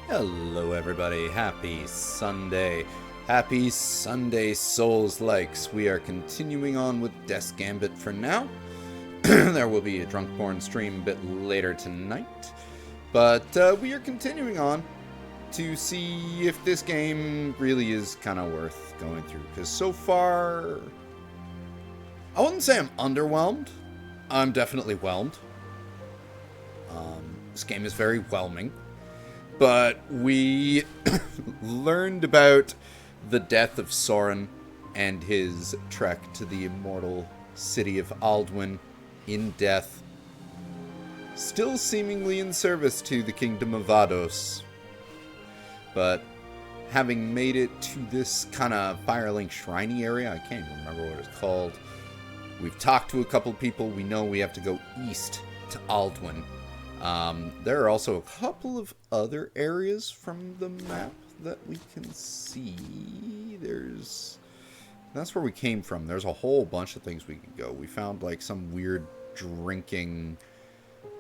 Hello everybody, happy Sunday. Happy Sunday Souls-likes. We are continuing on with Gambit for now. There will be a Drunk Porn stream a bit later tonight. But we are continuing on to see if this game really is kind of worth going through. Because so far, I wouldn't say I'm underwhelmed. I'm definitely whelmed. This game is very whelming. But we learned about the death of Soren and his trek to the immortal city of Alduin in death, still seemingly in service to the kingdom of Vados. But having made it to this kind of Firelink Shriney area, I can't even remember what it's called. We've talked to a couple people. We know we have to go east to Alduin. There are also a couple of other areas from the map that we can see. That's where we came from. There's a whole bunch of things we could go. We found like some weird drinking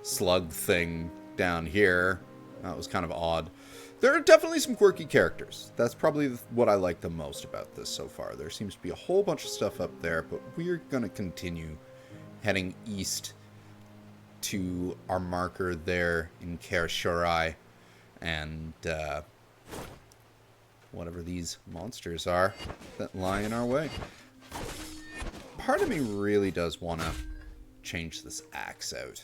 slug thing down here. That was kind of odd. There are definitely some quirky characters. That's probably what I like the most about this so far. There seems to be a whole bunch of stuff up there, but we're going to continue heading east to our marker there in Kaer Shorai, and whatever these monsters are that lie in our way. Part of me really does want to change this axe out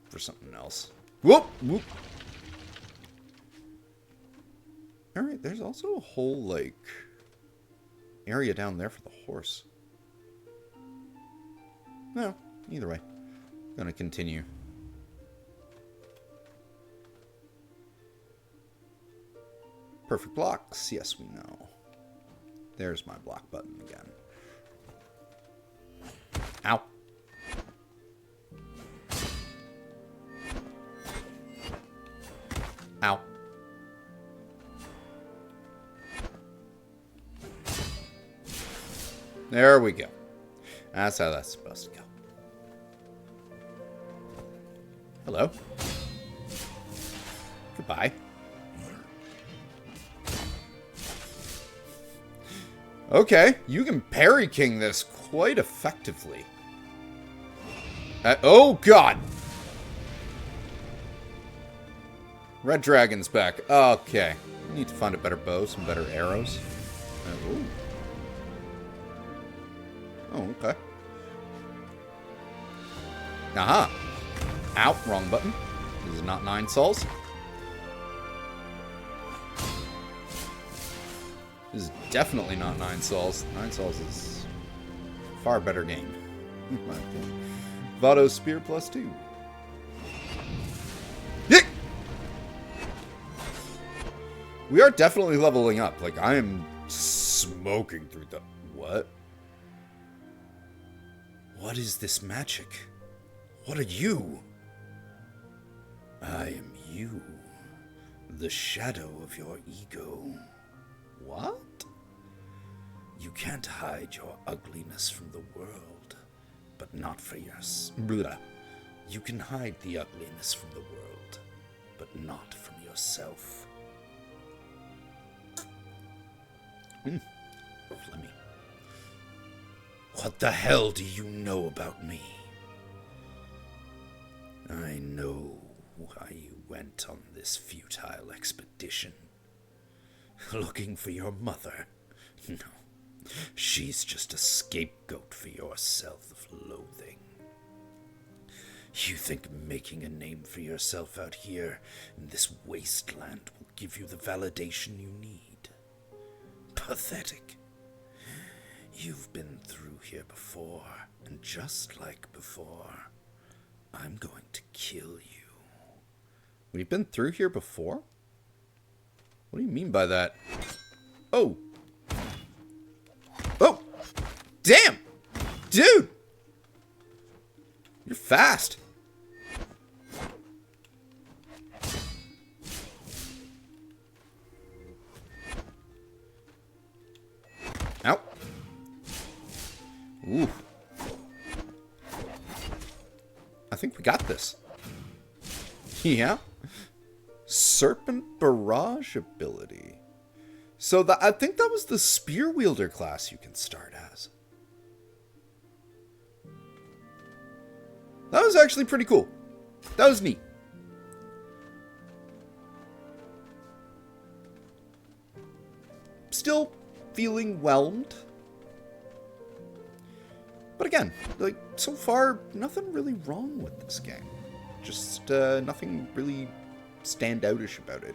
for something else. Whoop! Whoop! Alright, there's also a whole, like, area down there for the horse. No. Either way, I'm going to continue. Perfect blocks. Yes, we know. There's my block button again. Ow. Ow. There we go. That's how that's supposed to go. Hello. Goodbye. Okay, you can parry king this quite effectively. Oh, God! Red Dragon's back. Okay. I need to find a better bow, some better arrows. Ooh. Oh, okay. Aha! Ow, wrong button. This is not 9 souls. This is definitely not 9 souls. 9 souls is a far better game, in my opinion. Vados Spear +2. Yick! We are definitely leveling up. Like, I am smoking through the... What? What is this magic? What are you? I am you, the shadow of your ego. What? You can't hide your ugliness from the world, but not for yourself. You can hide the ugliness from the world, but not from yourself. Flemmy. What the hell do you know about me? I know why you went on this futile expedition. Looking for your mother. No, she's just a scapegoat for your self-loathing. You think making a name for yourself out here in this wasteland will give you the validation you need? Pathetic. You've been through here before, and just like before, I'm going to kill you. We've been through here before? What do you mean by that? Oh! Oh! Damn! Dude! You're fast! Ow! Ooh. I think we got this. Yeah? Serpent Barrage ability. So I think that was the Spear Wielder class you can start as. That was actually pretty cool. That was neat. Still feeling whelmed. But again, like, so far, nothing really wrong with this game. Just nothing really standoutish about it.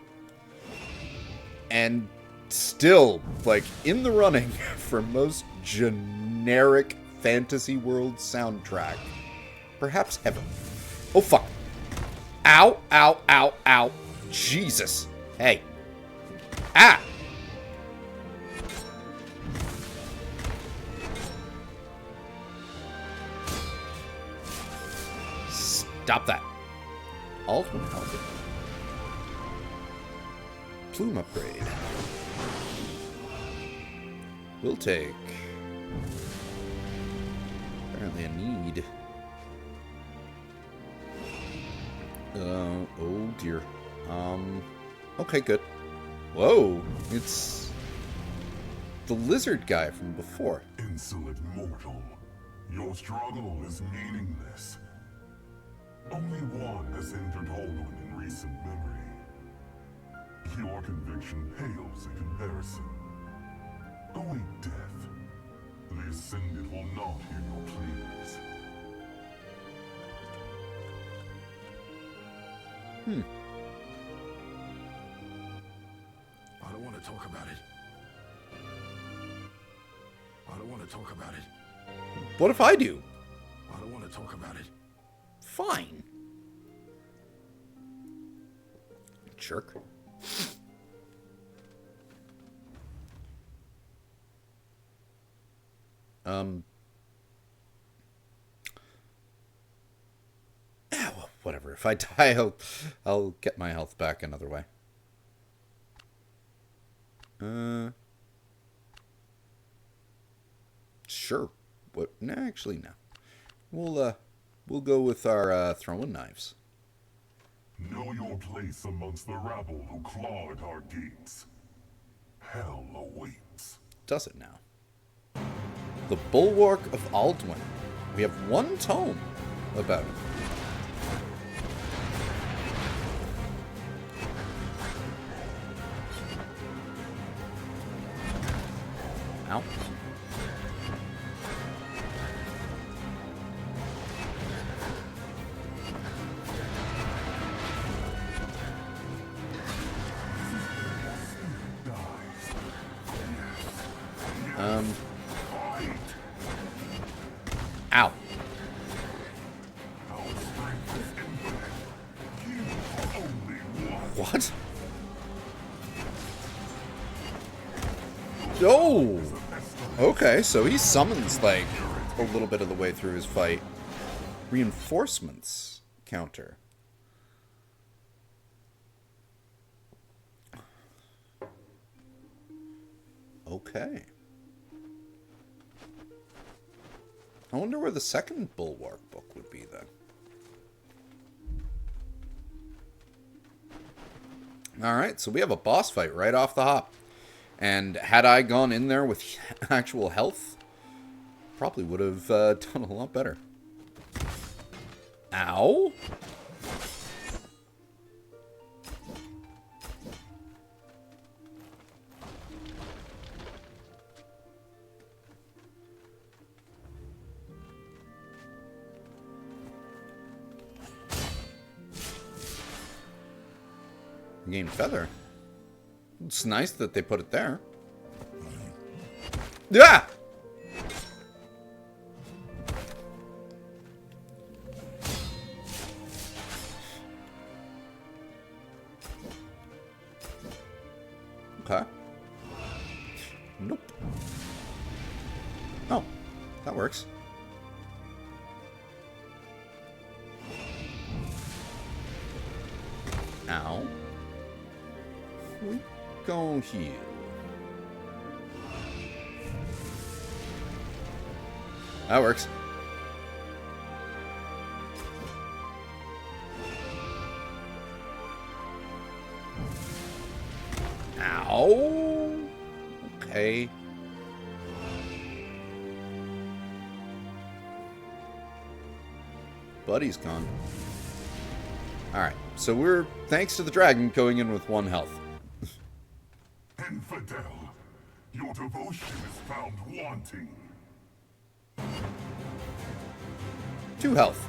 And still, like, in the running for most generic fantasy world soundtrack. Perhaps ever. Oh, fuck. Ow, ow, ow, ow. Jesus. Hey. Ah! Stop that. Alt-1 helmet. Plume upgrade. We'll take... apparently a need. Oh dear. Okay, good. Whoa, it's the lizard guy from before. Insolent mortal, your struggle is meaningless. Only one has entered Holden in recent memory. Your conviction pales in comparison. Await death. The Ascended will not hear your pleas. I don't want to talk about it. I don't want to talk about it. What if I do? I don't want to talk about it. Fine. Jerk. Well, whatever. If I die, I'll get my health back another way. Sure. What? No, actually, no. We'll go with our throwing knives. Know your place amongst the rabble who claw at our gates. Hell awaits. Does it now? The Bulwark of Alduin. We have one tome about it. Ow. Ow. What? Oh! Okay, so he summons, like, a little bit of the way through his fight. Reinforcements counter. Okay. I wonder where the second Bulwark book would be, then. Alright, so we have a boss fight right off the hop. And had I gone in there with actual health, probably would have done a lot better. Ow! Gain feather. It's nice that they put it there. Yeah. Okay. Nope. Oh, that works. Ow. We go here. That works. Buddy's gone. Alright, so we're, thanks to the dragon, going in with 1 health. Infidel, your devotion is found wanting. 2 health.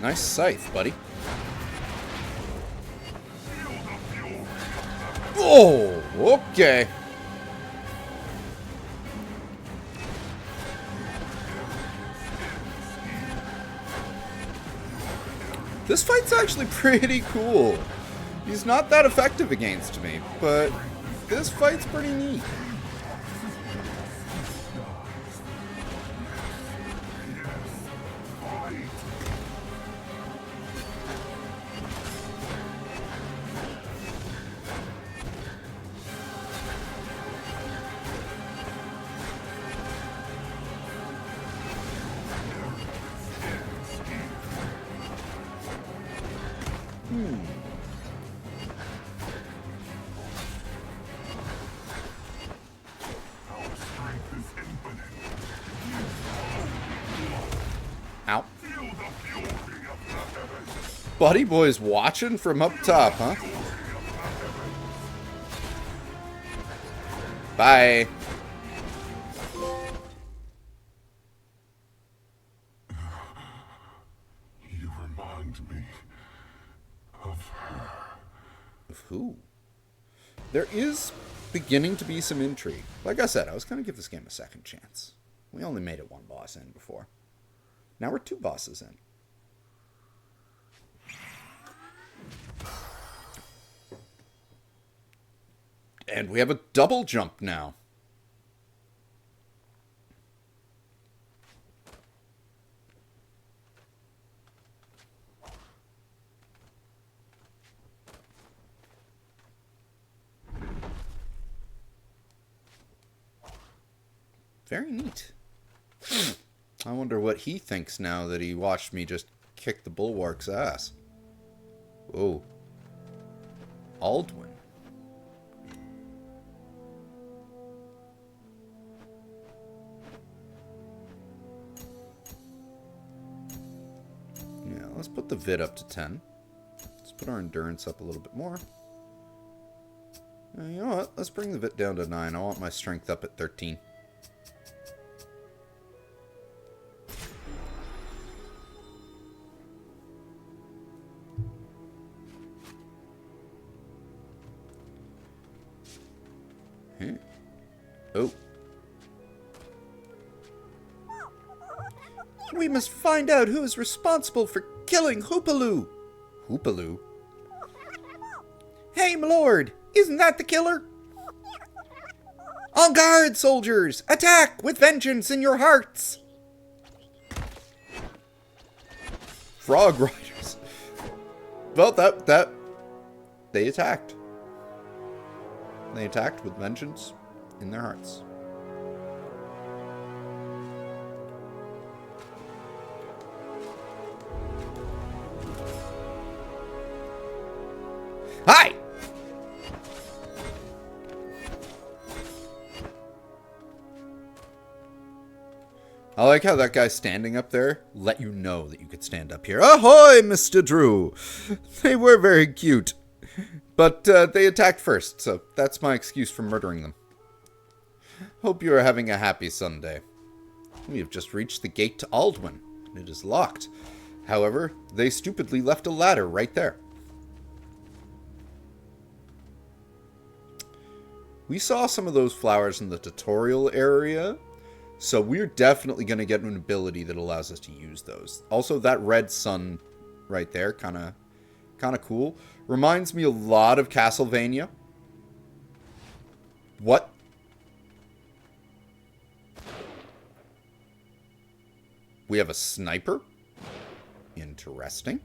Nice scythe, buddy. Oh, okay. This fight's actually pretty cool. He's not that effective against me, but this fight's pretty neat. Ow. Buddy boy's watching from up top, huh? Bye. You remind me of her. Of who? There is beginning to be some intrigue. Like I said, I was going to give this game a second chance. We only made it 1 boss in before. Now we're 2 bosses in. And we have a double jump now. Very neat. I wonder what he thinks now that he watched me just kick the bulwark's ass. Whoa. Aldwin. Yeah, let's put the vid up to 10. Let's put our endurance up a little bit more. You know what? Let's bring the vid down to 9. I want my strength up at 13. Oh. We must find out who is responsible for killing Hoopaloo. Hoopaloo? Hey, my lord! Isn't that the killer? En garde, soldiers! Attack with vengeance in your hearts! Frog Riders. Well, that... They attacked. They attacked with vengeance in their hearts. Hi! I like how that guy standing up there let you know that you could stand up here. Ahoy, Mr. Drew! They were very cute. But they attacked first, so that's my excuse for murdering them. Hope you are having a happy Sunday. We have just reached the gate to Aldwin, and it is locked. However, they stupidly left a ladder right there. We saw some of those flowers in the tutorial area, so we're definitely going to get an ability that allows us to use those. Also, that red sun right there. Kind of cool. Reminds me a lot of Castlevania. What? We have a sniper. Interesting.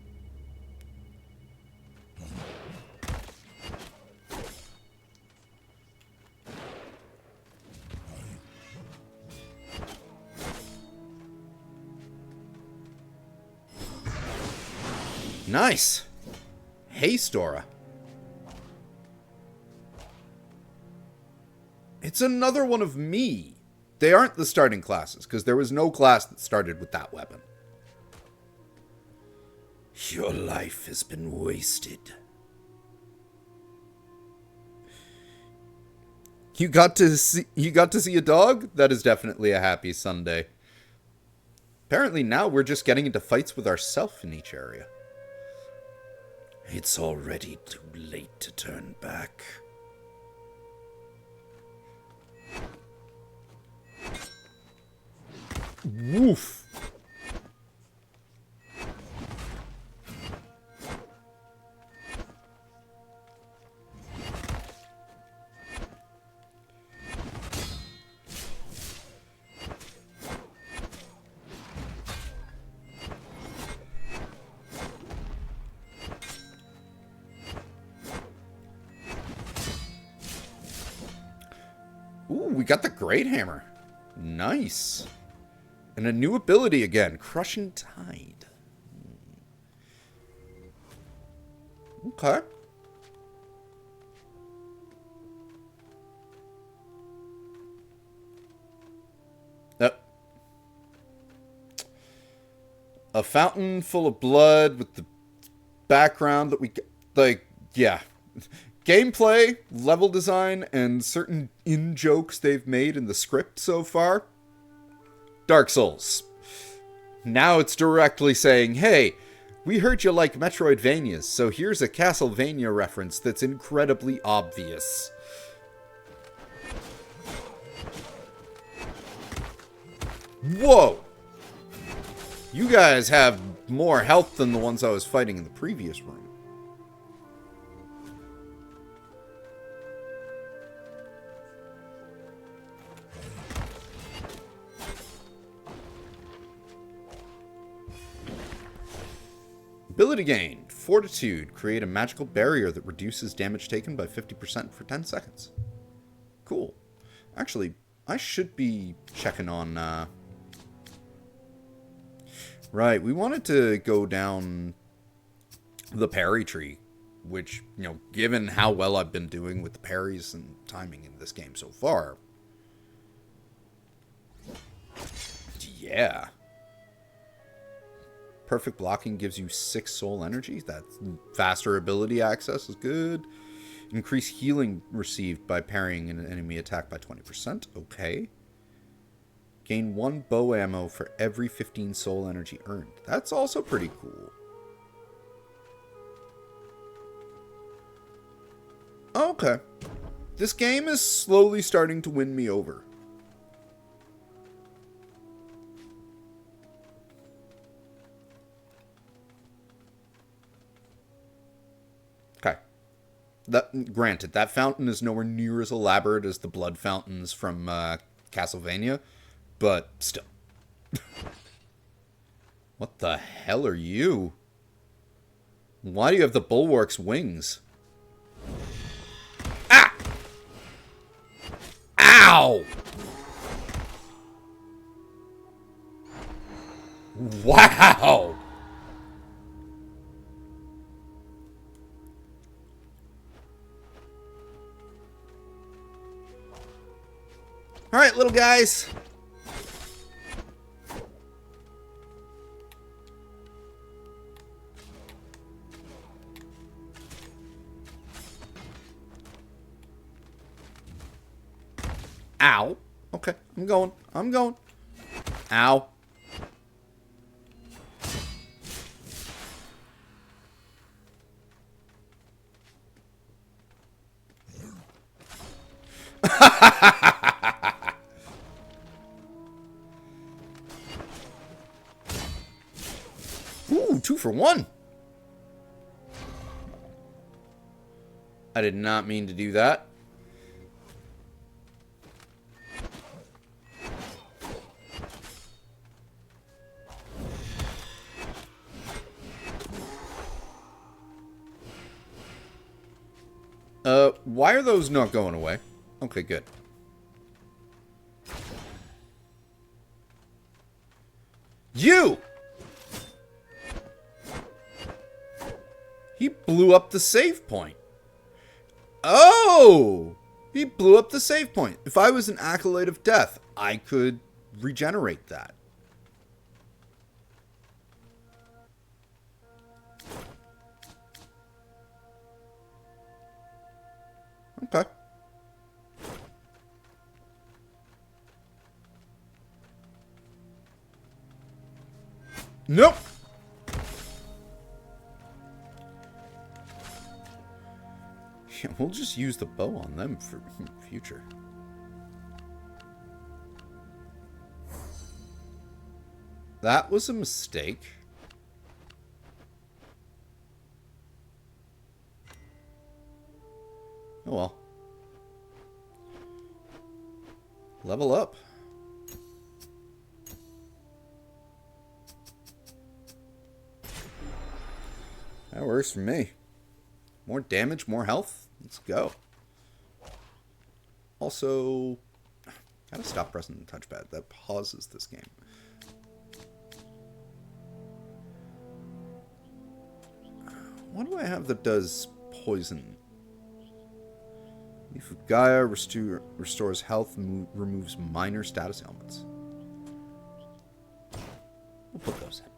Nice. Hey, Stora. It's another one of me. They aren't the starting classes, because there was no class that started with that weapon. Your life has been wasted. You got to see a dog? That is definitely a happy Sunday. Apparently now we're just getting into fights with ourselves in each area. It's already too late to turn back. Woof. Ooh, we got the Great Hammer. Nice. And a new ability again, Crushing Tide. Okay. A fountain full of blood with the background that we... Like, yeah. Gameplay, level design, and certain in-jokes they've made in the script so far. Dark Souls. Now it's directly saying, hey, we heard you like Metroidvanias, so here's a Castlevania reference that's incredibly obvious. Whoa! You guys have more health than the ones I was fighting in the previous room. Ability gain. Fortitude. Create a magical barrier that reduces damage taken by 50% for 10 seconds. Cool. Actually, I should be checking on... Right, we wanted to go down the parry tree, which, you know, given how well I've been doing with the parries and timing in this game so far. Yeah. Perfect blocking gives you 6 soul energy. That faster ability access is good. Increase healing received by parrying an enemy attack by 20%. Okay. Gain 1 bow ammo for every 15 soul energy earned. That's also pretty cool. Okay. This game is slowly starting to win me over. Okay. Granted, that fountain is nowhere near as elaborate as the blood fountains from Castlevania. But still. What the hell are you? Why do you have the bulwark's wings? Ah! Ow! Wow! Alright, little guys. Ow. Okay, I'm going. I'm going. Ow. Ooh, 2 for 1. I did not mean to do that. Why are those not going away? Okay, good. You! He blew up the save point. Oh! He blew up the save point. If I was an Acolyte of Death, I could regenerate that. Okay. Nope. Yeah, we'll just use the bow on them for future. That was a mistake. Oh well. Level up. That works for me. More damage, more health. Let's go. Also, gotta stop pressing the touchpad. That pauses this game. What do I have that does poison? Leaf of Gaia restores health and removes minor status ailments. We'll put those in.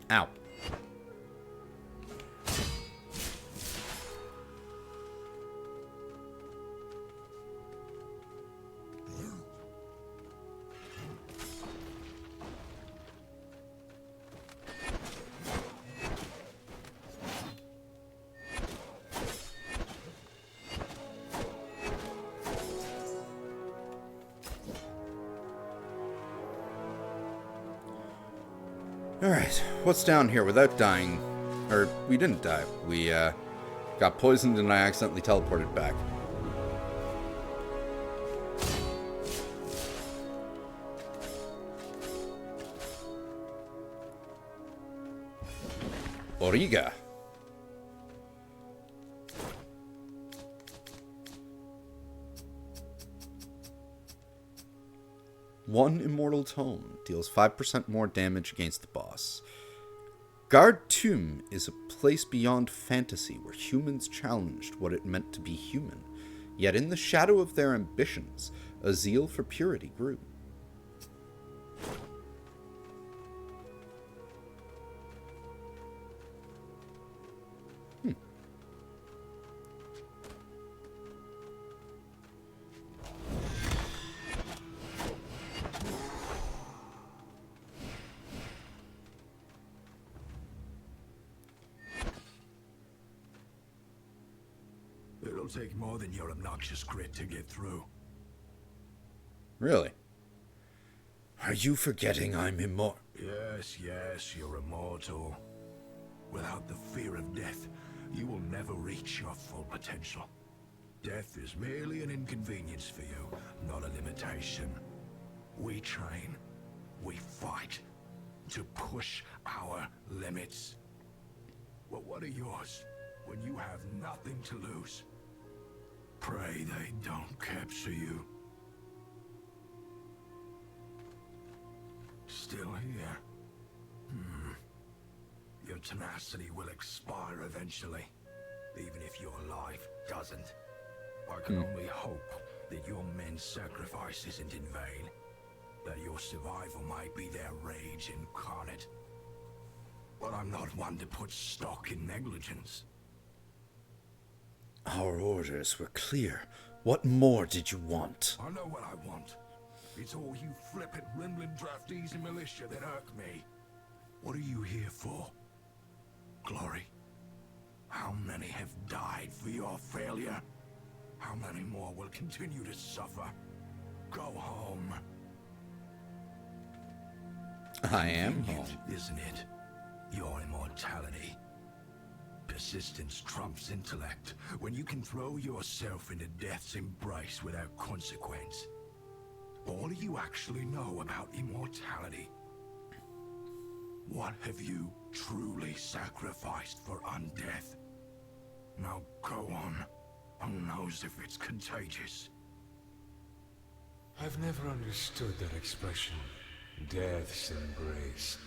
Ow. Alright, what's down here without dying? Or, we didn't die. We, got poisoned and I accidentally teleported back. Origa. One Immortal Tome deals 5% more damage against the boss. Guard Tomb is a place beyond fantasy where humans challenged what it meant to be human. Yet in the shadow of their ambitions, a zeal for purity grew. It'll take more than your obnoxious grit to get through. Really? Are you forgetting I'm immortal? Yes, you're immortal. Without the fear of death, you will never reach your full potential. Death is merely an inconvenience for you, not a limitation. We train, we fight, to push our limits. Well, what are yours when you have nothing to lose? Pray they don't capture you. Still here? Your tenacity will expire eventually, even if your life doesn't. I can only hope that your men's sacrifice isn't in vain, that your survival might be their rage incarnate. But I'm not one to put stock in negligence. Our orders were clear. What more did you want? I know what I want. It's all you flippant Rimland draftees and militia that irk me. What are you here for? Glory? How many have died for your failure? How many more will continue to suffer? Go home. I am home. Isn't it? Your immortality. Persistence trumps intellect when you can throw yourself into death's embrace without consequence. All you actually know about immortality. What have you truly sacrificed for undeath? Now go on. Who knows if it's contagious? I've never understood that expression. Death's embrace.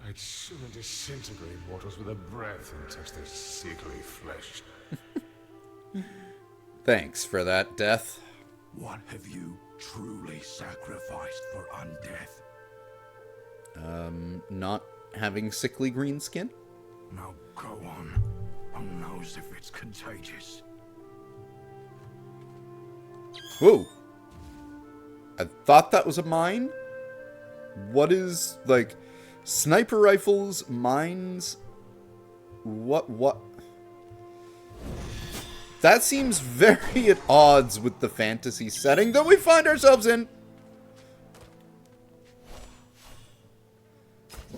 I'd sooner disintegrate mortals with a breath than touch their sickly flesh. Thanks for that, Death. What have you truly sacrificed for undeath? Not having sickly green skin? Now go on. Who knows if it's contagious? Whoa! I thought that was a mine? What is, like, sniper rifles, mines? What? That seems very at odds with the fantasy setting that we find ourselves in.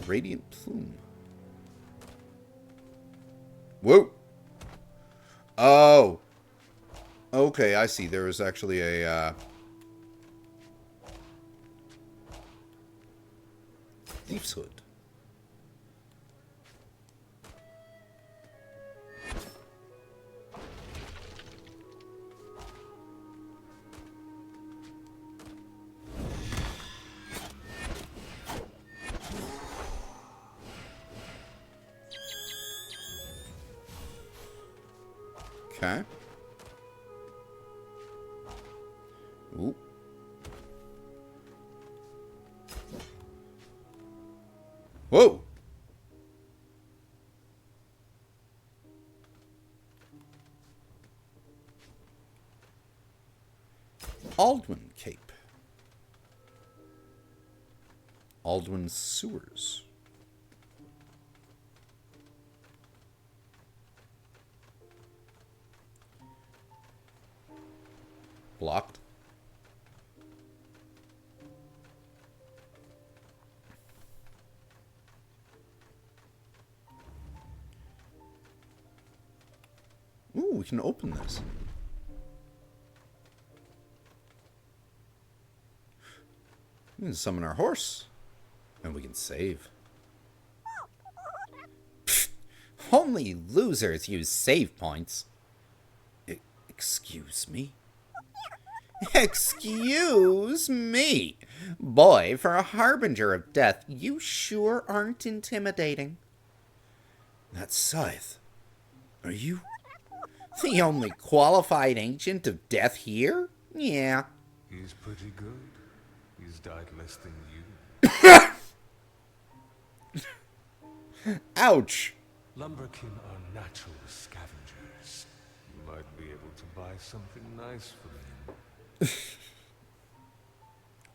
Radiant plume. Whoa! Oh! Okay, I see. There was actually a, Thief's Hood. Okay. Ooh. Whoa! Aldwin Cape. Aldwin Sewers. Blocked. Ooh, we can open this. We can summon our horse. And we can save. Pfft, only losers use save points. Excuse me? Excuse me? Boy, for a harbinger of death, you sure aren't intimidating. That scythe. Are you the only qualified ancient of death here? Yeah. He's pretty good. He's died less than you. Ouch. Lumberkin are natural scavengers. You might be able to buy something nice for them.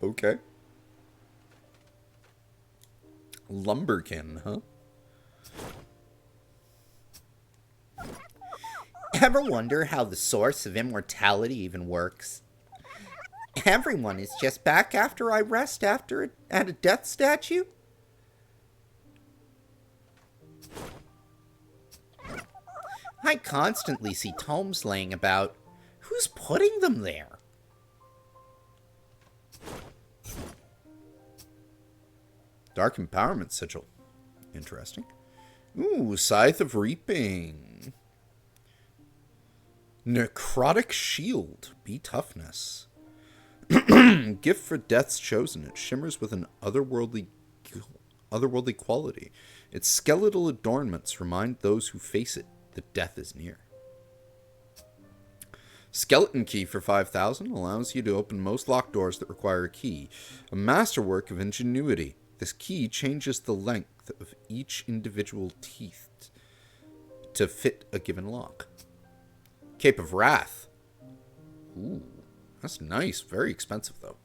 Okay. Lumberkin, huh? Ever wonder how the source of immortality even works? Everyone is just back after I rest at a death statue? I constantly see tomes laying about. Who's putting them there? Dark Empowerment Sigil. Interesting. Ooh, Scythe of Reaping. Necrotic Shield. Be toughness. Gift for Death's Chosen. It shimmers with an otherworldly quality. Its skeletal adornments remind those who face it that death is near. Skeleton Key for 5,000 allows you to open most locked doors that require a key. A masterwork of ingenuity. This key changes the length of each individual teeth to fit a given lock. Cape of Wrath. Ooh, that's nice. Very expensive, though.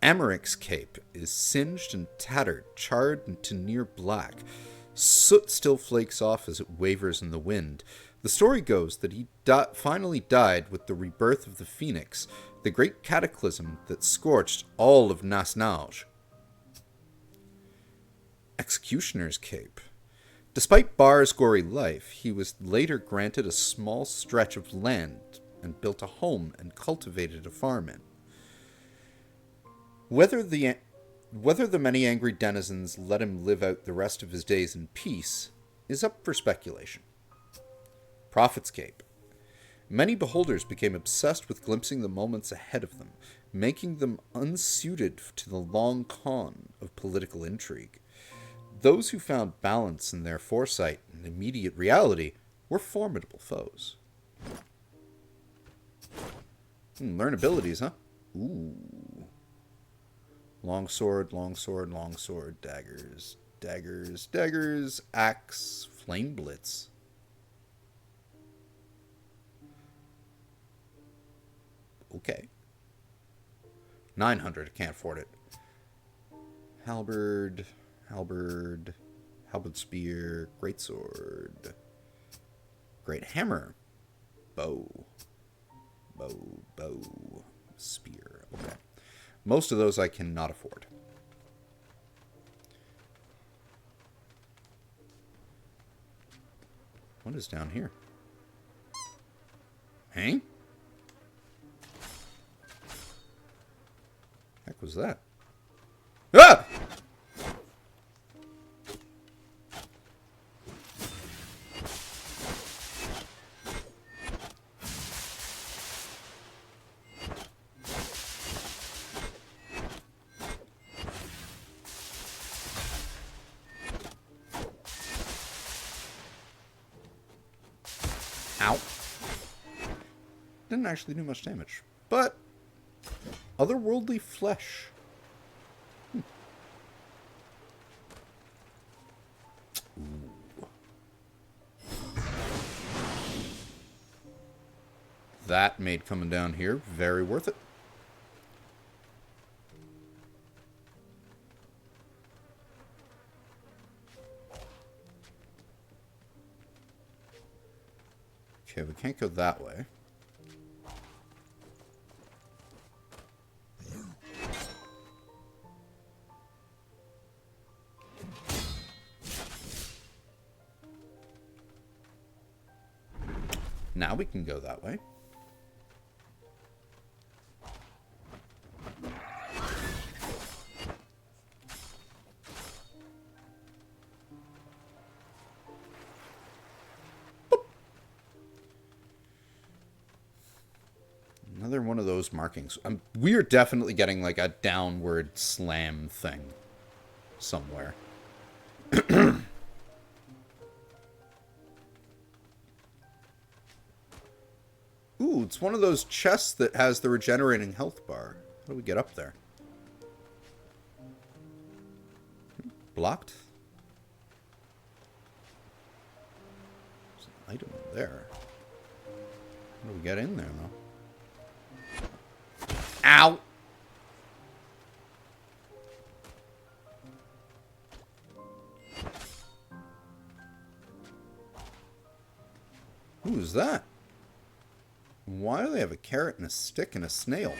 Amaric's cape is singed and tattered, charred to near black. Soot still flakes off as it wavers in the wind. The story goes that he finally died with the rebirth of the Phoenix, the great cataclysm that scorched all of Nasnauge. Executioner's cape. Despite Bar's gory life, he was later granted a small stretch of land and built a home and cultivated a farm in. Whether the many angry denizens let him live out the rest of his days in peace is up for speculation. Prophet's cape. Many beholders became obsessed with glimpsing the moments ahead of them, making them unsuited to the long con of political intrigue. Those who found balance in their foresight and immediate reality were formidable foes. Learn abilities, huh? Ooh. Longsword, longsword, longsword, daggers, daggers, daggers, axe, flame blitz. Okay. 900, can't afford it. Halberd, halberd spear, greatsword, great hammer, bow, spear. Okay. Most of those I cannot afford. What is down here? Hey? Heck was that? Ah! Ow. Didn't actually do much damage. But otherworldly flesh. Ooh. That made coming down here very worth it. Okay, we can't go that way. Now we can go that way. Another one of those markings. We're definitely getting like a downward slam thing somewhere. Ooh, it's one of those chests that has the regenerating health bar. How do we get up there? Blocked? There's an item there. How do we get in there, though? Ow! Who's that? Why do they have a carrot and a stick and a snail?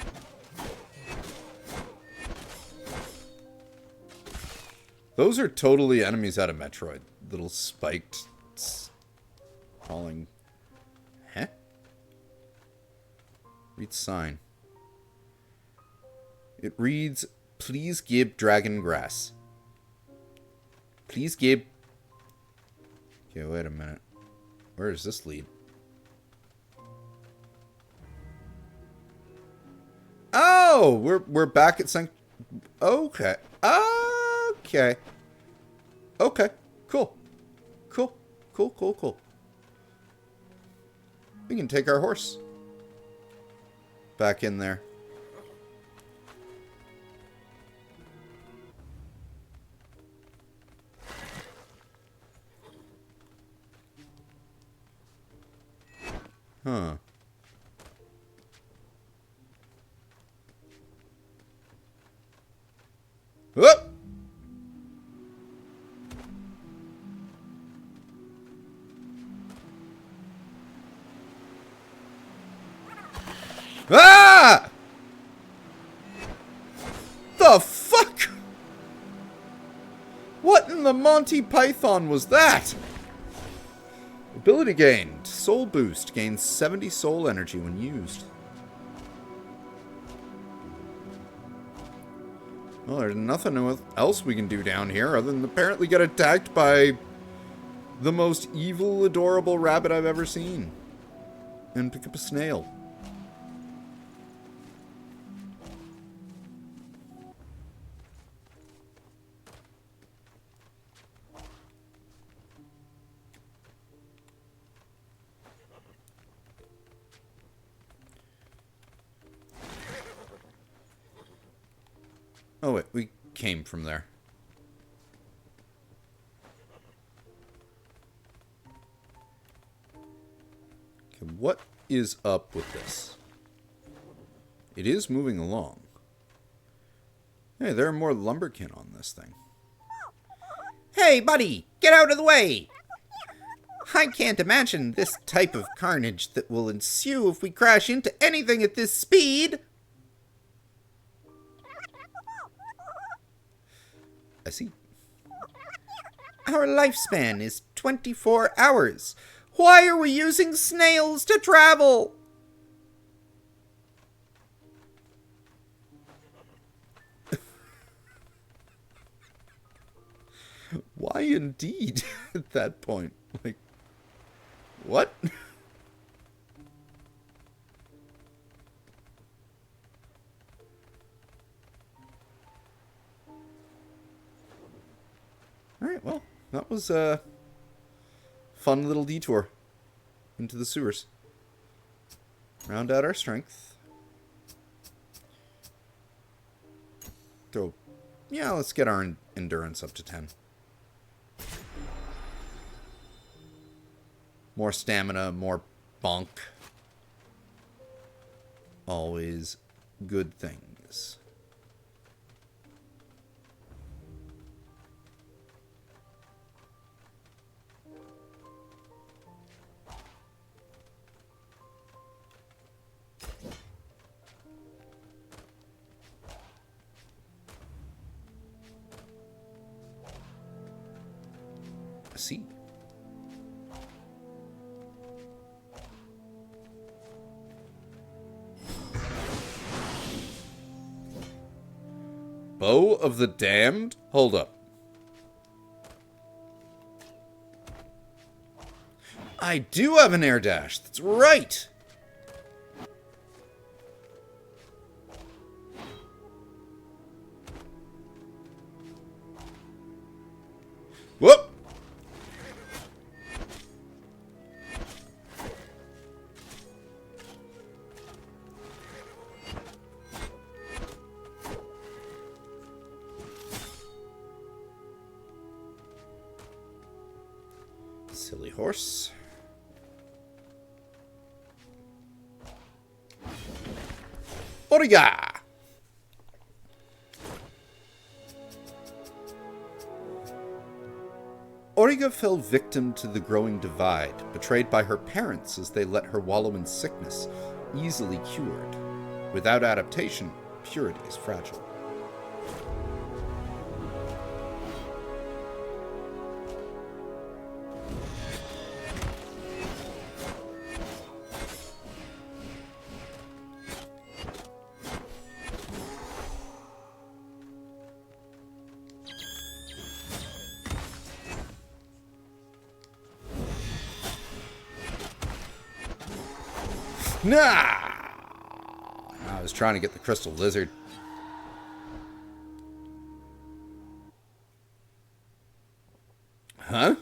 Those are totally enemies out of Metroid. Little spiked, crawling. Huh? Read sign. It reads, "Please give dragon grass." Please give. Okay, wait a minute. Where does this lead? Oh, we're back at Sanct. Okay. Okay. Okay. Cool. Cool. Cool. Cool. Cool. We can take our horse back in there. Huh. Whoop! Ah! The fuck? What in the Monty Python was that? Ability gained. Soul boost. Gains 70 soul energy when used. Well, there's nothing else we can do down here other than apparently get attacked by the most evil, adorable rabbit I've ever seen. And pick up a snail. Oh wait, we came from there. Okay, what is up with this? It is moving along. Hey, there are more lumberkin on this thing. Hey, buddy! Get out of the way! I can't imagine this type of carnage that will ensue if we crash into anything at this speed! I see. Our lifespan is 24 hours. Why are we using snails to travel? Why indeed at that point? Like, what? Alright, well, that was a fun little detour into the sewers. Round out our strength. So, yeah, let's get our endurance up to 10. More stamina, more bonk. Always good things. See. Bow of the Damned? Hold up. I do have an air dash. That's right. Whoop. Silly horse. Origa! Origa fell victim to the growing divide, betrayed by her parents as they let her wallow in sickness, easily cured. Without adaptation, purity is fragile. Nah! I was trying to get the crystal lizard. Huh?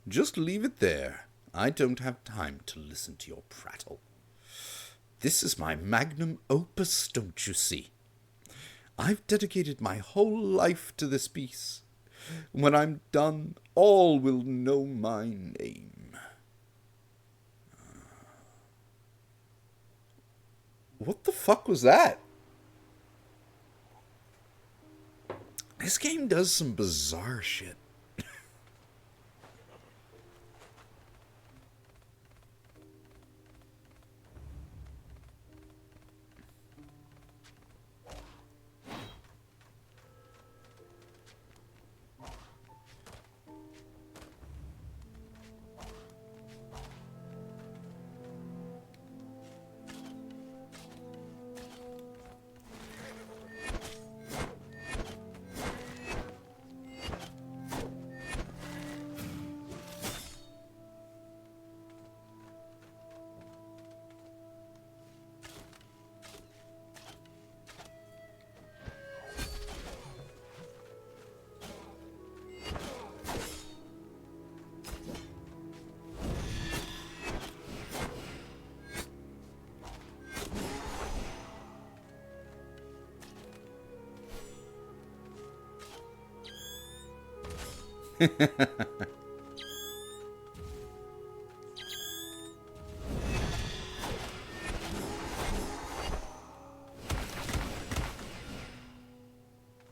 Just leave it there. I don't have time to listen to your prattle. This is my magnum opus, don't you see? I've dedicated my whole life to this piece. When I'm done, all will know my name. What the fuck was that? This game does some bizarre shit.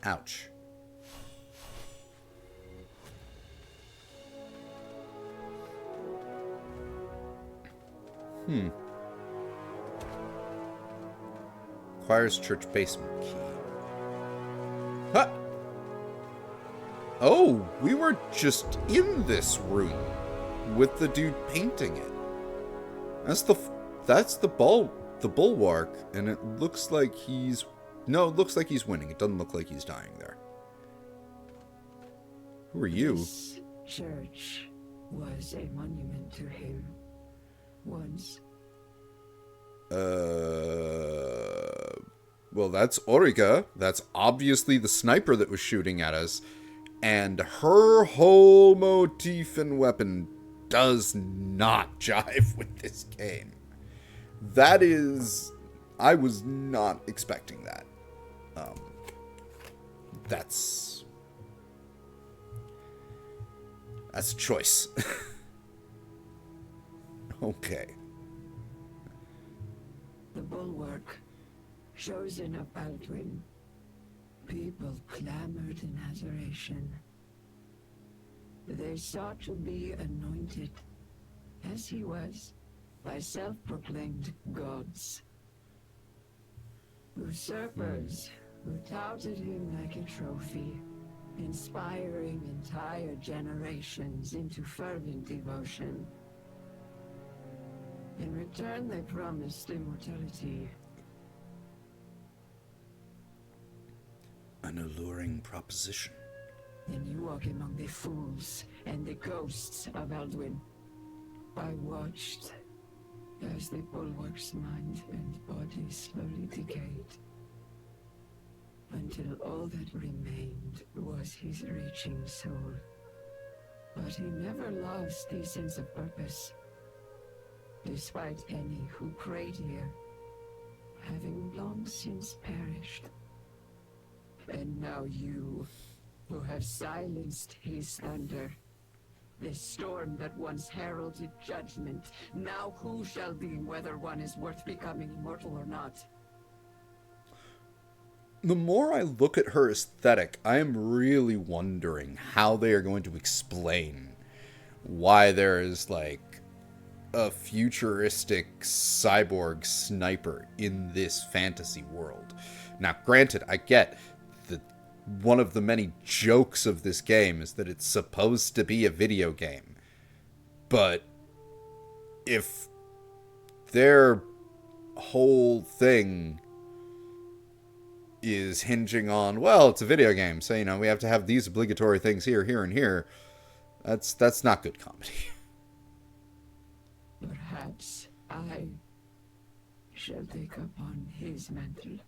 Ouch. Choir's church basement key. Huh! Oh, we were just in this room with the dude painting it. That's the bulwark, and it looks like he's... No, it looks like he's winning. It doesn't look like he's dying there. Who are you? This church was a monument to him once. Well, that's Origa. That's obviously the sniper that was shooting at us. And her whole motif and weapon does not jive with this game. That is... I was not expecting that. That's a choice. Okay. The bulwark, chosen of Baldwin. People clamored in adoration. They sought to be anointed, as he was, by self-proclaimed gods. Usurpers who touted him like a trophy, inspiring entire generations into fervent devotion. In return, they promised immortality. An alluring proposition. Then you walk among the fools and the ghosts of Alduin. I watched as the bulwark's mind and body slowly decayed, until all that remained was his reaching soul. But he never lost his sense of purpose, despite any who prayed here, having long since perished. And now you, who have silenced his thunder, this storm that once heralded judgment, now who shall deem whether one is worth becoming immortal or not? The more I look at her aesthetic, I am really wondering how they are going to explain why there is, like, a futuristic cyborg sniper in this fantasy world. Now, granted, I get that one of the many jokes of this game is that it's supposed to be a video game. But if their whole thing is hinging on, well, it's a video game, so, you know, we have to have these obligatory things here, here, and here, that's not good comedy. Perhaps I shall take upon his mantle.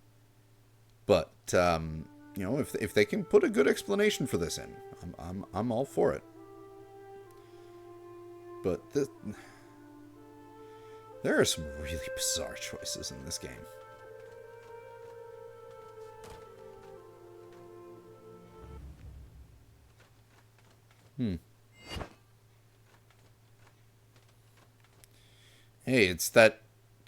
But, you know, if they can put a good explanation for this in, I'm all for it. But there are some really bizarre choices in this game. Hey, it's that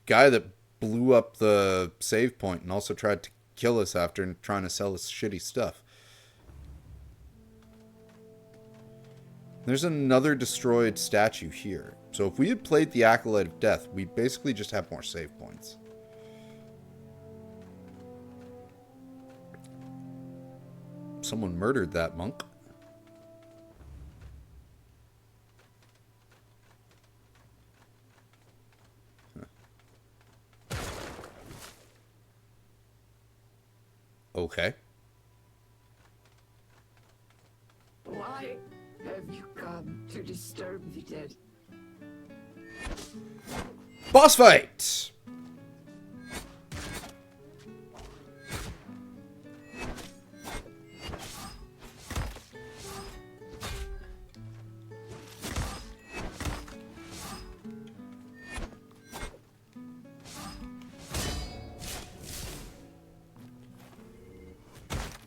guy that blew up the save point and also tried to kill us after and trying to sell us shitty stuff. There's another destroyed statue here. So if we had played the Acolyte of Death, we basically just have more save points. Someone murdered that monk. Huh. Okay. Why have you come to disturb the dead? Boss fight!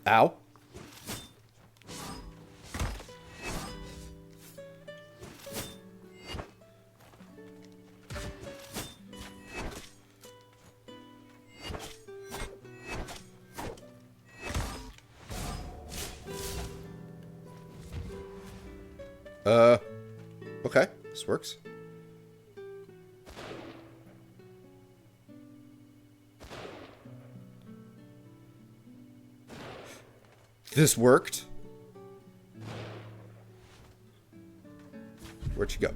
Ow. Okay, this works. This worked. Where'd you go?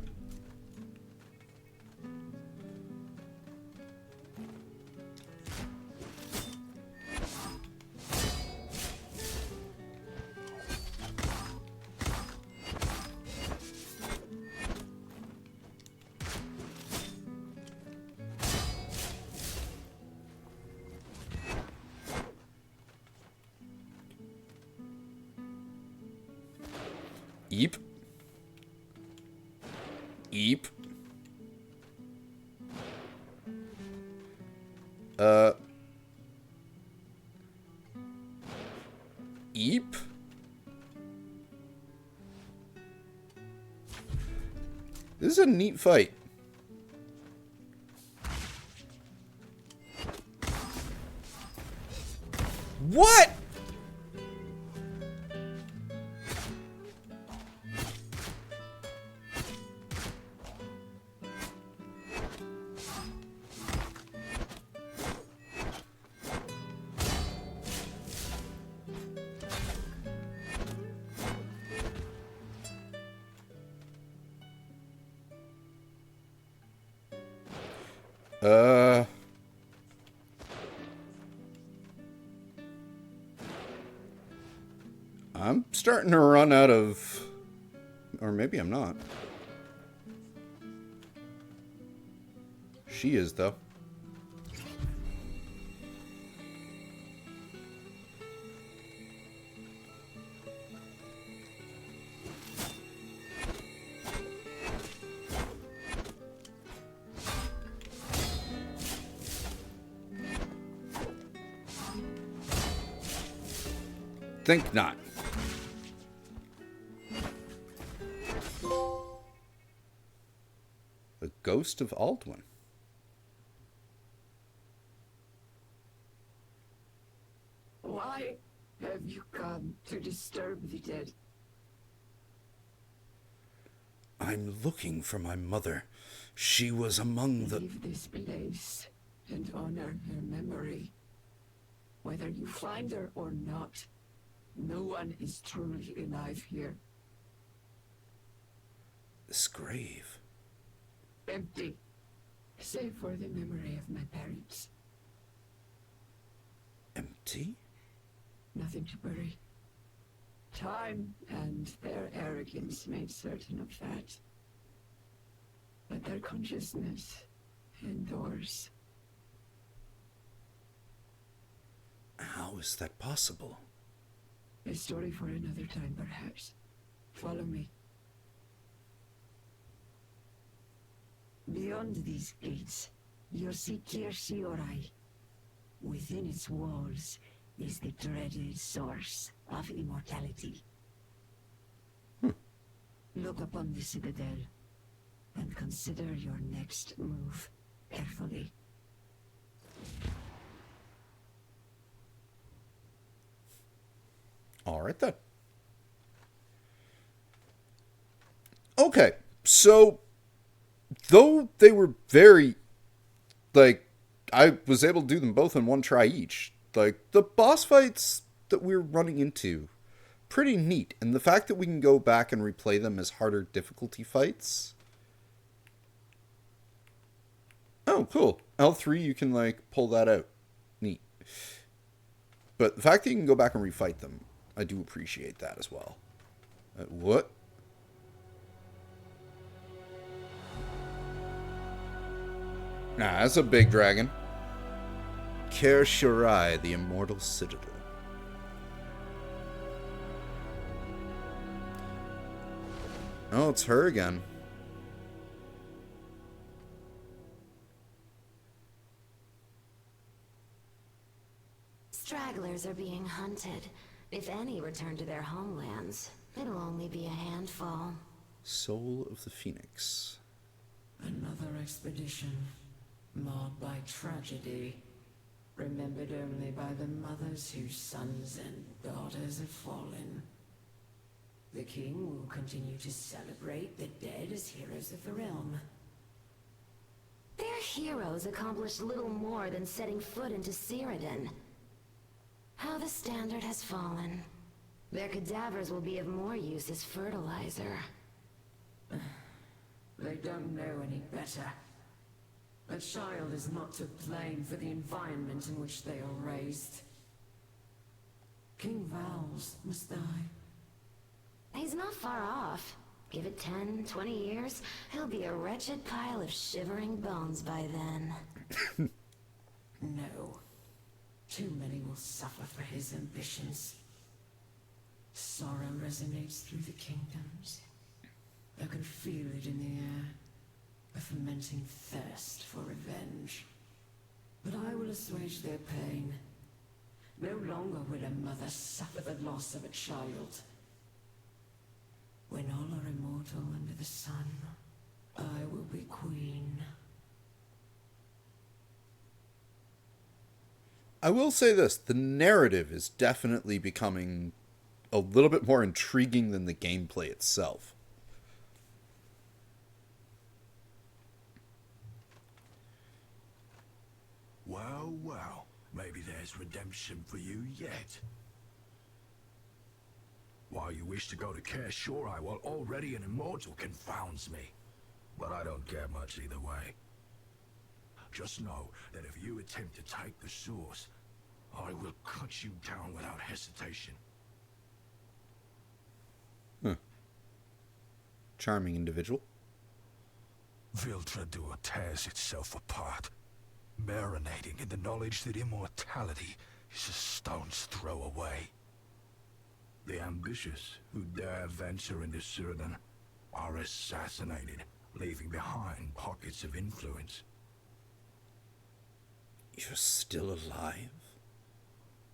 Eep. Eep. Eep. This is a neat fight. What? I'm starting to run out of... Or maybe I'm not. She is, though. Think not. The ghost of Aldwin. Why have you come to disturb the dead? I'm looking for my mother. She was among the... Leave this place and honor her memory. Whether you find her or not, no one is truly alive here. This grave. Empty, save for the memory of my parents. Empty? Nothing to bury. Time and their arrogance made certain of that. But their consciousness endures. How is that possible? A story for another time, perhaps. Follow me. Beyond these gates, you'll see Kirsiorai. Within its walls is the dreaded source of immortality. Look upon the citadel and consider your next move carefully. All right, then. Okay, so though they were very, like, I was able to do them both in one try each. Like, the boss fights that we're running into, pretty neat. And the fact that we can go back and replay them as harder difficulty fights. Oh, cool. L3, you can, like, pull that out. Neat. But the fact that you can go back and refight them, I do appreciate that as well. What? Nah, that's a big dragon. Ker Shirai, the Immortal Citadel. Oh, it's her again. Stragglers are being hunted. If any return to their homelands, it'll only be a handful. Soul of the Phoenix. Another expedition, marred by tragedy, remembered only by the mothers whose sons and daughters have fallen. The king will continue to celebrate the dead as heroes of the realm. Their heroes accomplished little more than setting foot into Cyrodiil. How the standard has fallen. Their cadavers will be of more use as fertilizer. They don't know any better. A child is not to blame for the environment in which they are raised. King Vals must die. He's not far off. Give it 10, 20 years, he'll be a wretched pile of shivering bones by then. No. Too many will suffer for his ambitions. Sorrow resonates through the kingdoms. I can feel it in the air. A fermenting thirst for revenge. But I will assuage their pain. No longer will a mother suffer the loss of a child. When all are immortal under the sun, I will be queen. I will say this, the narrative is definitely becoming a little bit more intriguing than the gameplay itself. Well, well, maybe there's redemption for you yet. Why you wish to go to Ker Shirai while already an immortal confounds me. But I don't care much either way. Just know that if you attempt to take the source, I will cut you down without hesitation. Charming individual. Viltradur tears itself apart, marinating in the knowledge that immortality is a stone's throw away. The ambitious who dare venture into Cyrodiil are assassinated, leaving behind pockets of influence. You're still alive?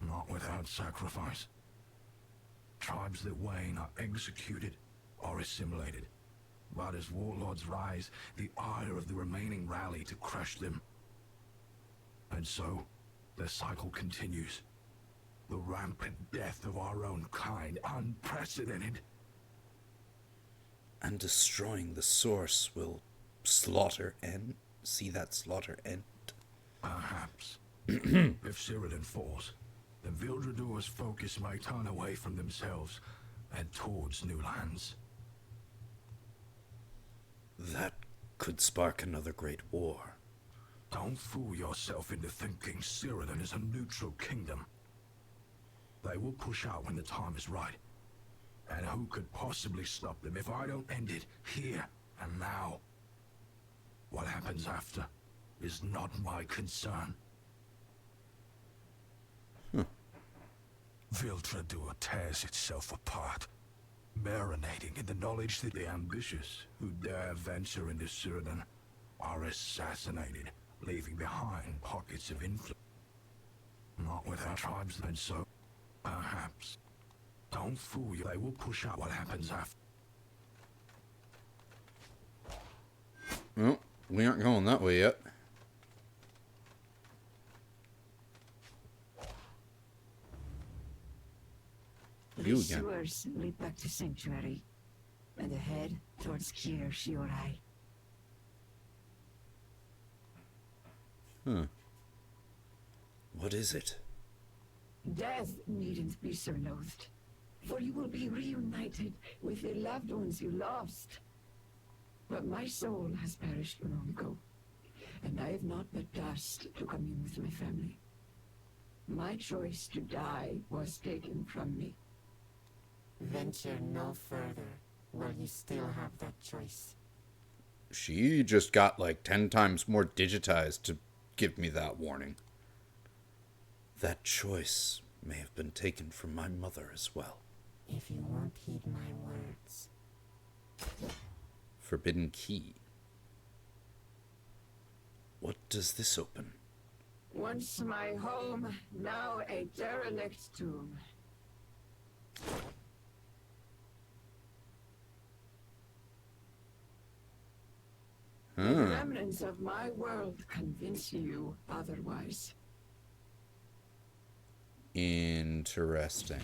Not without sacrifice. Tribes that wane are executed or assimilated. But as warlords rise, the ire of the remaining rally to crush them. And so, the cycle continues. The rampant death of our own kind, unprecedented. And destroying the source will slaughter end? See that slaughter end? Perhaps. If Cyrodiil falls, then Vildradur's focus may turn away from themselves and towards new lands. That could spark another great war. Don't fool yourself into thinking Cyrodiil is a neutral kingdom. They will push out when the time is right. And who could possibly stop them if I don't end it here and now? What happens after is not my concern. Viltradur tears itself apart, marinating in the knowledge that the ambitious who dare venture into Cyrodiil are assassinated, leaving behind pockets of influence. Not without tribes, and so, perhaps. Don't fool you, they will push out what happens after. Well, we aren't going that way yet. You These again. sewers lead back to Sanctuary. and ahead towards Kier Shiorai. What is it? Death needn't be so loathed, for you will be reunited with the loved ones you lost. But my soul has perished long ago, and I have not the dust to commune with my family. My choice to die was taken from me. Venture no further while you still have that choice. She just got like 10 times more digitized to give me that warning. That choice may have been taken from my mother as well. If you won't heed my words. Forbidden key. What does this open? Once my home, now a derelict tomb. The remnants of my world convince you otherwise. Interesting.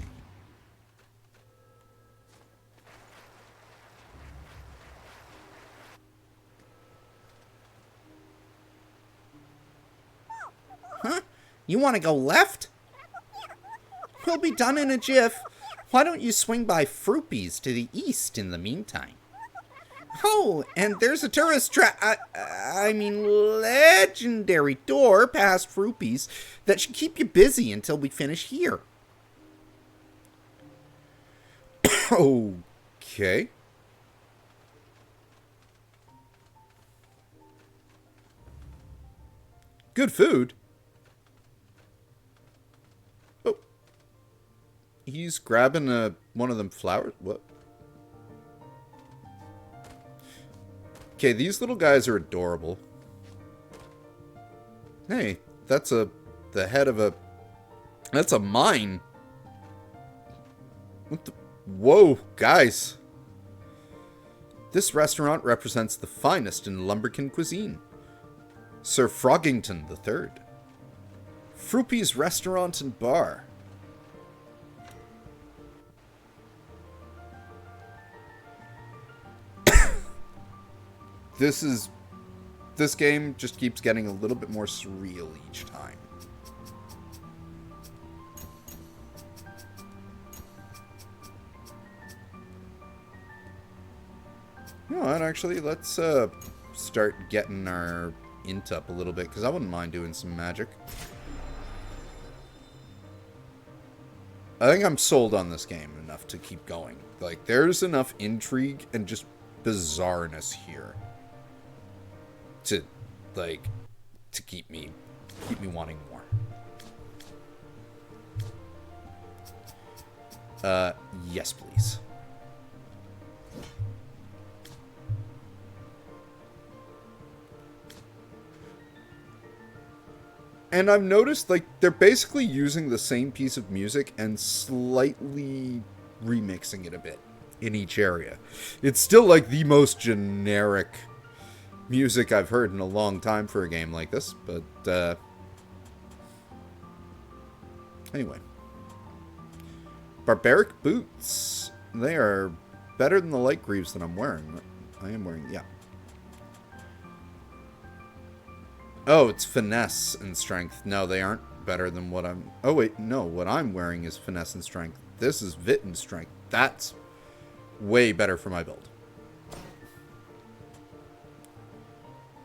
Huh? You want to go left? We'll be done in a jiff. Why don't you swing by Fruipies to the east in the meantime? Oh, and there's a tourist legendary door past Fruipies that should keep you busy until we finish here. Okay. Good food. Oh. He's grabbing one of them flowers. What? Okay, these little guys are adorable. Hey, that's the head of that's a mine. What the? Whoa, guys. This restaurant represents the finest in Lumberkin cuisine. Sir Froggington III. Fruipies Restaurant and Bar. This game just keeps getting a little bit more surreal each time. You know what, actually, let's start getting our int up a little bit, because I wouldn't mind doing some magic. I think I'm sold on this game enough to keep going. Like, there's enough intrigue and just bizarreness here to keep me wanting more. Yes, please. And I've noticed, like, they're basically using the same piece of music and slightly remixing it a bit in each area. It's still, like, the most generic music I've heard in a long time for a game like this, but, anyway. Barbaric boots. They are better than the light greaves that I'm wearing. I am wearing, yeah. Oh, it's finesse and strength. No, they aren't better than what I'm... Oh, wait, no. What I'm wearing is finesse and strength. This is Vit and strength. That's way better for my build.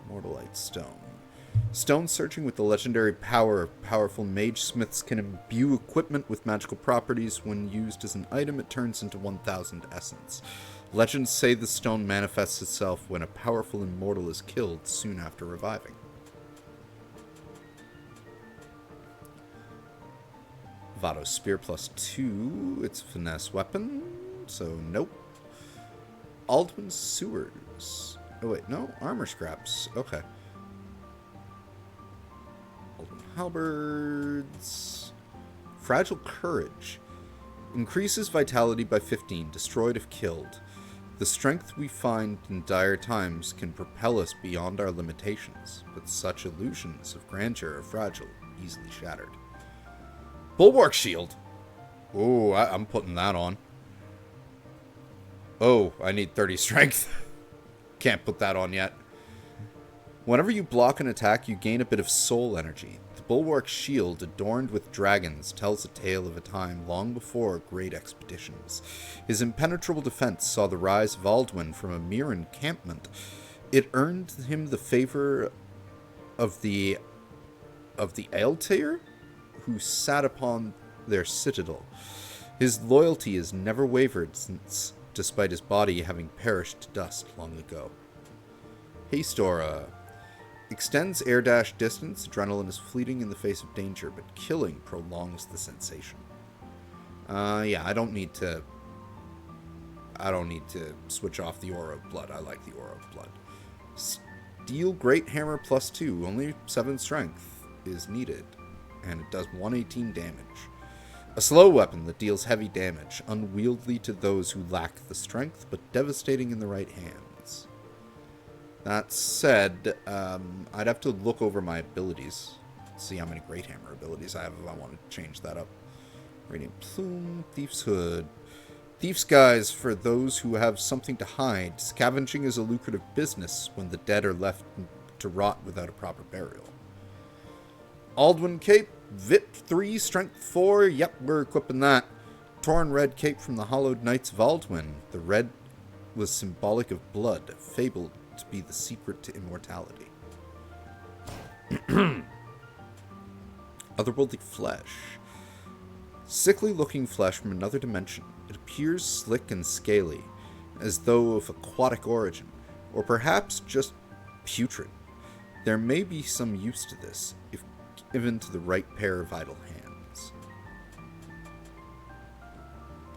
Mortalite stone. Stone searching with the legendary power of powerful mage smiths can imbue equipment with magical properties. When used as an item, it turns into 1,000 essence. Legends say the stone manifests itself when a powerful immortal is killed soon after reviving. Vado Spear +2. It's finesse weapon, so nope. Aldwin Sewers. Oh wait, no. Armor scraps. Okay. Aldwin Halberds. Fragile Courage. Increases vitality by 15, destroyed if killed. The strength we find in dire times can propel us beyond our limitations, but such illusions of grandeur are fragile, easily shattered. Bulwark Shield. Oh, I'm putting that on. Oh, I need 30 strength. Can't put that on yet. Whenever you block an attack, you gain a bit of soul energy. The bulwark shield, adorned with dragons, tells a tale of a time long before great expeditions. His impenetrable defense saw the rise of Alduin from a mere encampment. It earned him the favor of the Aeltair, who sat upon their citadel. His loyalty has never wavered since, despite his body having perished to dust long ago. Haste Aura. Extends air dash distance. Adrenaline is fleeting in the face of danger, but killing prolongs the sensation. Yeah, I don't need to switch off the Aura of Blood. I like the Aura of Blood. Steel Great Hammer +2. Only 7 strength is needed, and it does 118 damage. A slow weapon that deals heavy damage, unwieldy to those who lack the strength, but devastating in the right hands. That said, I'd have to look over my abilities, see how many Great Hammer abilities I have if I want to change that up. Radiant Plume, Thief's Hood. Thief's Guise for those who have something to hide. Scavenging is a lucrative business when the dead are left to rot without a proper burial. Alduin Cape, Vit 3, Strength 4. Yep, we're equipping that. Torn Red Cape from the Hallowed Knights of Alduin. The red was symbolic of blood, fabled to be the secret to immortality. Otherworldly Flesh. Sickly-looking flesh from another dimension. It appears slick and scaly, as though of aquatic origin, or perhaps just putrid. There may be some use to this, if given to the right pair of idle hands.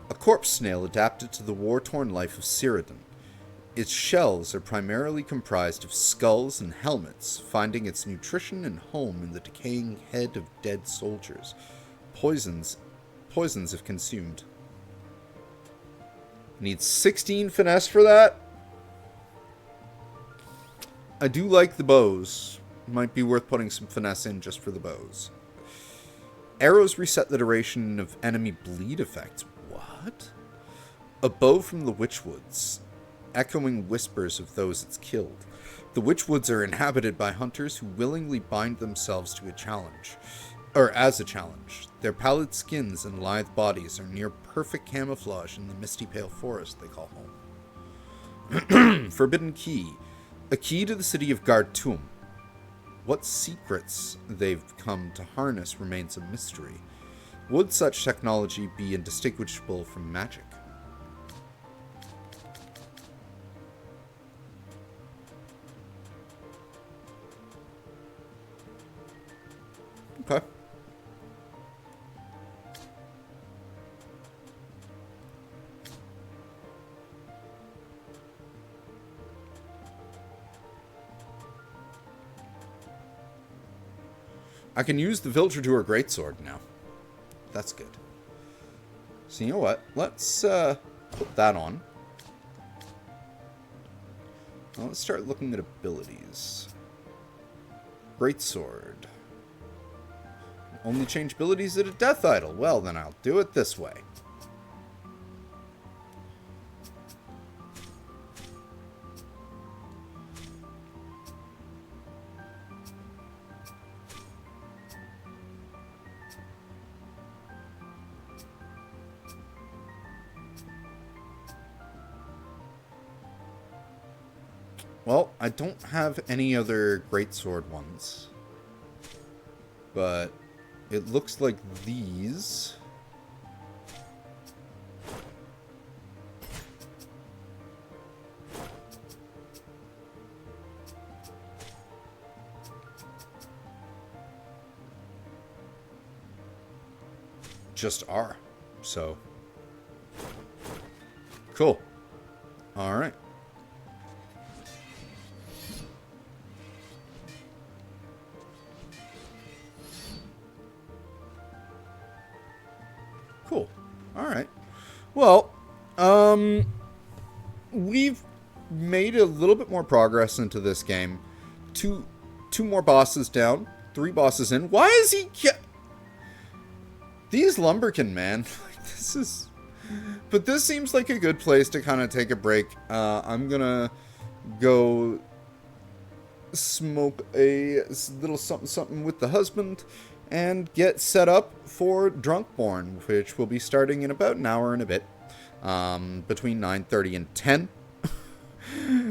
A corpse snail adapted to the war-torn life of Serenity. Its shells are primarily comprised of skulls and helmets, finding its nutrition and home in the decaying head of dead soldiers. Poisons if consumed. Need 16 finesse for that? I do like the bows. Might be worth putting some finesse in just for the bows. Arrows reset the duration of enemy bleed effects. What? A bow from the Witchwoods, echoing whispers of those it's killed. The Witchwoods are inhabited by hunters who willingly bind themselves to a challenge, or as a challenge. Their pallid skins and lithe bodies are near perfect camouflage in the misty pale forest they call home. Forbidden Key. A key to the city of Gartum. What secrets they've come to harness remains a mystery. Would such technology be indistinguishable from magic? Okay. I can use the Viltradur Greatsword now. That's good. So you know what? Let's put that on. Now let's start looking at abilities. Greatsword. Only change abilities at a death idol. Well, then I'll do it this way. Well, I don't have any other greatsword ones, but it looks like these just are. So, cool. All right. Cool. All right. Well, we've made a little bit more progress into this game. Two more bosses down. 3 bosses in. Why is he... These lumberkin, man. This is... But this seems like a good place to kind of take a break. I'm gonna go smoke a little something with the husband and get set up for Drunkborn, which will be starting in about an hour and a bit, between 9:30 and 10.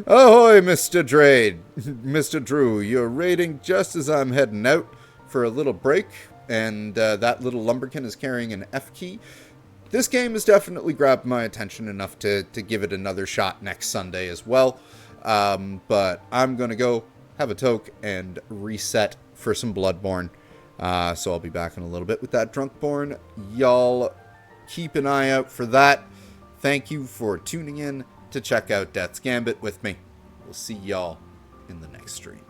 Ahoy, Mr. Drade. Mr. Drew, you're raiding just as I'm heading out for a little break, and that little lumberkin is carrying an F key. This game has definitely grabbed my attention enough to give it another shot next Sunday as well. But I'm going to go have a toke and reset for some Bloodborne. So I'll be back in a little bit with that Drunkborn. Y'all keep an eye out for that. Thank you for tuning in to check out Death's Gambit with me. We'll see y'all in the next stream.